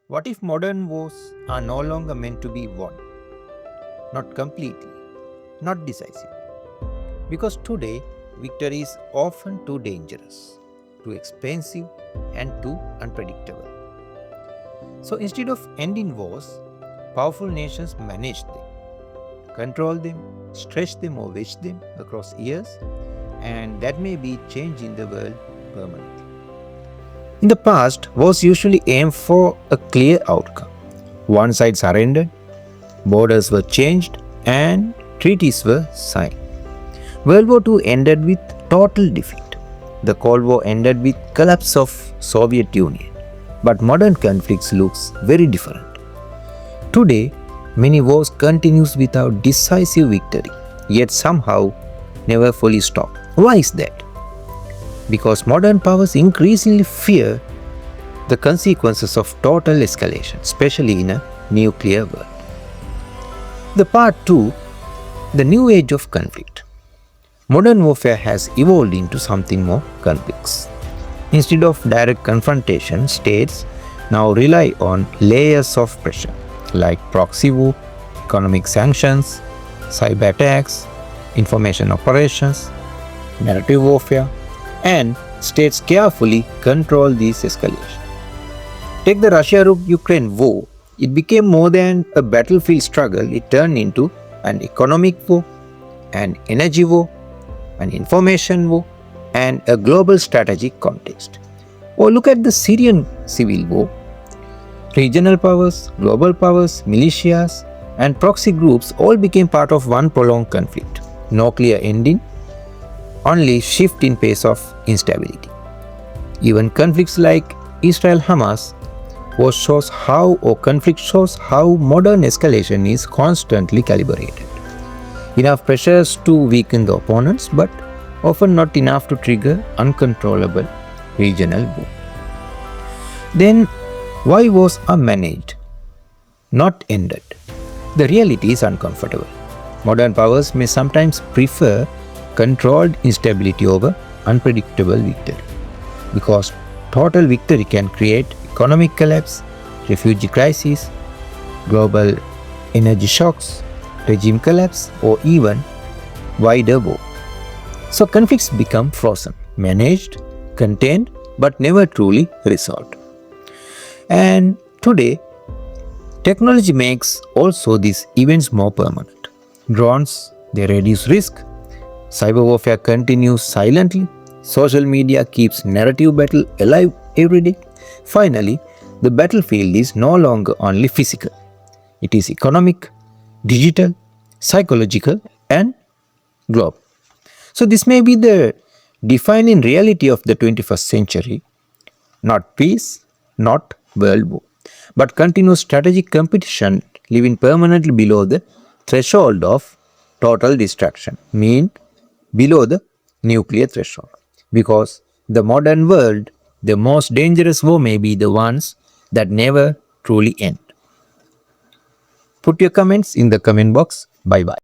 What if modern wars are no longer meant to be won? Not completely, not decisive. Because today, victory is often too dangerous, too expensive, and too unpredictable. So instead of ending wars, powerful nations manage them, control them, stretch them, or wedge them across years, and that may be changing the world permanently. In the past, wars usually aimed for a clear outcome. One side surrendered, borders were changed, and treaties were signed. World War II ended with total defeat. The Cold War ended with collapse of Soviet Union. But modern conflicts looks very different. Today, many wars continues without decisive victory, yet somehow never fully stop. Why is that? Because modern powers increasingly fear the consequences of total escalation, especially in a nuclear world. The part 2, the new age of conflict. Modern warfare has evolved into something more complex. Instead of direct confrontation, states now rely on layers of pressure like proxy war, economic sanctions, cyber attacks, information operations, narrative warfare, and states carefully control these escalations. Take the Russia-Ukraine war. It became more than a battlefield struggle. It turned into an economic war, an energy war, an information war, and a global strategic context. Or look at the Syrian civil war. Regional powers, global powers, militias, and proxy groups all became part of one prolonged conflict. No clear ending, only shift in pace of instability. Even conflicts like Israel-Hamas conflict shows how modern escalation is constantly calibrated. Enough pressures to weaken the opponents, but often not enough to trigger uncontrollable regional war. Then, why wars are managed, not ended? The reality is uncomfortable. Modern powers may sometimes prefer controlled instability over unpredictable victory, because total victory can create economic collapse, refugee crisis, global energy shocks, regime collapse, or even wider war. So conflicts become frozen, managed, contained, but never truly resolved. And today, technology makes also these events more permanent. Drones, they reduce risk. Cyber warfare continues silently. Social media keeps narrative battle alive every day. Finally, the battlefield is no longer only physical. It is economic, digital, psychological, and global. So this may be the defining reality of the 21st century. Not peace, not world war, but continuous strategic competition living permanently below the threshold of total destruction, mean below the nuclear threshold. Because the modern world, the most dangerous war may be the ones that never truly end. Put your comments in the comment box. Bye bye.